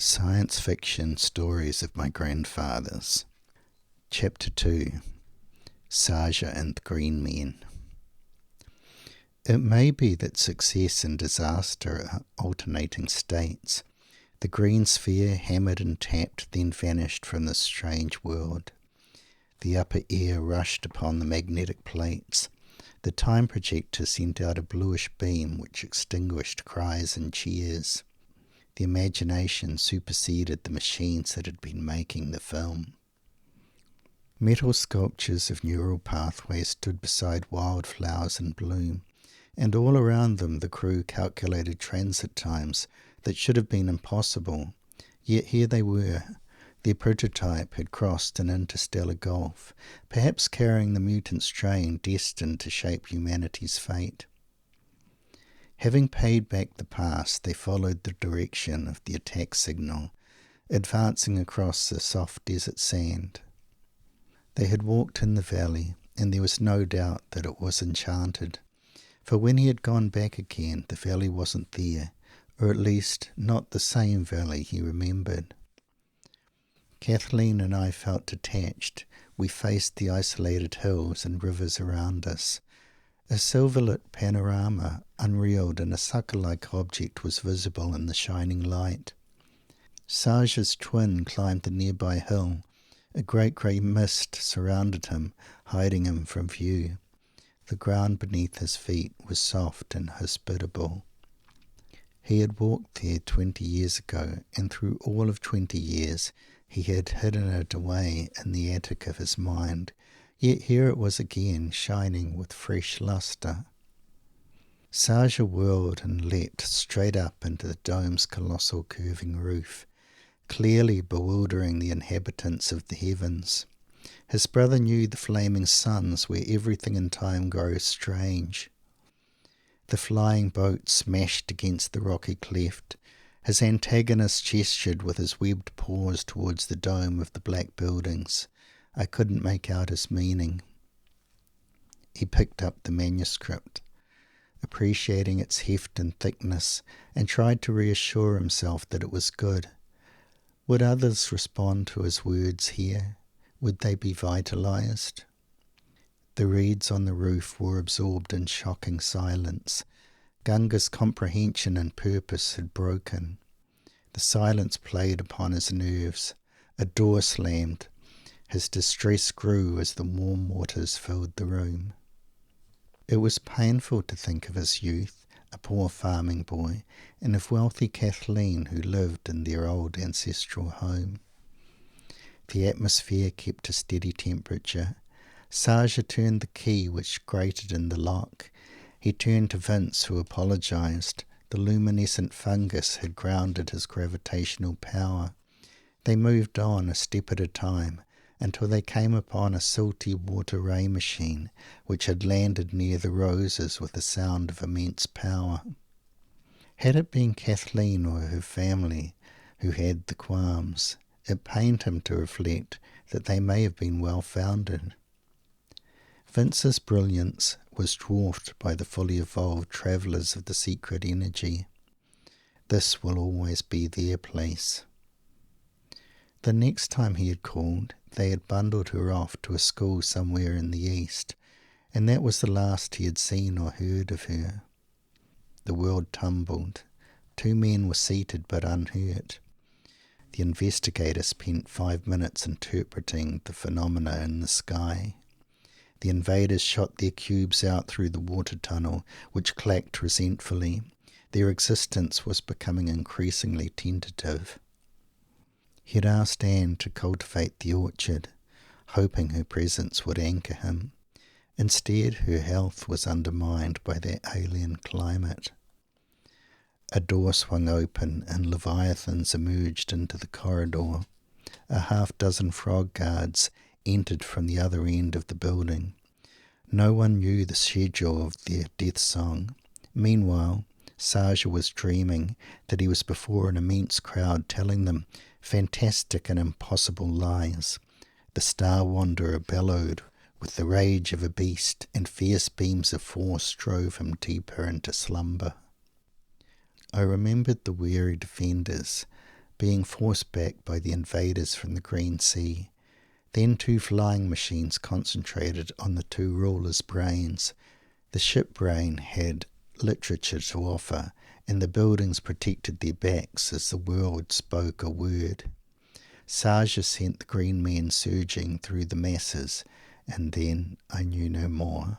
Science Fiction Stories of My Grandfathers. Chapter 2. Sarja and the Green Men. It may be that success and disaster are alternating states. The green sphere, hammered and tapped, then vanished from this strange world. The upper air rushed upon the magnetic plates. The time projector sent out a bluish beam which extinguished cries and cheers. The imagination superseded the machines that had been making the film. Metal sculptures of neural pathways stood beside wildflowers in bloom, and all around them the crew calculated transit times that should have been impossible. Yet here they were. Their prototype had crossed an interstellar gulf, perhaps carrying the mutant strain destined to shape humanity's fate. Having paid back the past, they followed the direction of the attack signal, advancing across the soft desert sand. They had walked in the valley, and there was no doubt that it was enchanted. For when he had gone back again, the valley wasn't there, or at least not the same valley he remembered. Kathleen and I felt detached. We faced the isolated hills and rivers around us. A silver-lit panorama, unreeled in a sucker-like object, was visible in the shining light. Sarja's twin climbed the nearby hill. A great grey mist surrounded him, hiding him from view. The ground beneath his feet was soft and hospitable. He had walked there 20 years ago, and through all of 20 years he had hidden it away in the attic of his mind. Yet here it was again, shining with fresh lustre. Sarja whirled and leapt straight up into the dome's colossal curving roof, clearly bewildering the inhabitants of the heavens. His brother knew the flaming suns, where everything in time grows strange. The flying boat smashed against the rocky cleft. His antagonist gestured with his webbed paws towards the dome of the black buildings. I couldn't make out his meaning. He picked up the manuscript, appreciating its heft and thickness, and tried to reassure himself that it was good. Would others respond to his words here? Would they be vitalized? The reeds on the roof were absorbed in shocking silence. Gunga's comprehension and purpose had broken. The silence played upon his nerves. A door slammed. His distress grew as the warm waters filled the room. It was painful to think of his youth, a poor farming boy, and of wealthy Kathleen, who lived in their old ancestral home. The atmosphere kept a steady temperature. Sarja turned the key which grated in the lock. He turned to Vince, who apologized. The luminescent fungus had grounded his gravitational power. They moved on, a step at a time, until they came upon a silty water ray machine which had landed near the roses with a sound of immense power. Had it been Kathleen or her family who had the qualms, it pained him to reflect that they may have been well founded. Vince's brilliance was dwarfed by the fully evolved travellers of the secret energy. This will always be their place. The next time he had called, they had bundled her off to a school somewhere in the East, and that was the last he had seen or heard of her. The world tumbled. 2 men were seated but unhurt. The investigator spent 5 minutes interpreting the phenomena in the sky. The invaders shot their cubes out through the water tunnel, which clacked resentfully. Their existence was becoming increasingly tentative. He had asked Anne to cultivate the orchard, hoping her presence would anchor him. Instead, her health was undermined by that alien climate. A door swung open, and leviathans emerged into the corridor. A half-dozen frog guards entered from the other end of the building. No one knew the schedule of their death song. Meanwhile, Sarja was dreaming that he was before an immense crowd telling them fantastic and impossible lies. The Star Wanderer bellowed with the rage of a beast, and fierce beams of force drove him deeper into slumber. I remembered the weary defenders, being forced back by the invaders from the Green Sea. Then two flying machines concentrated on the two rulers' brains. The ship brain had literature to offer, and the buildings protected their backs as the world spoke a word. Sarja sent the green men surging through the masses, and then I knew no more.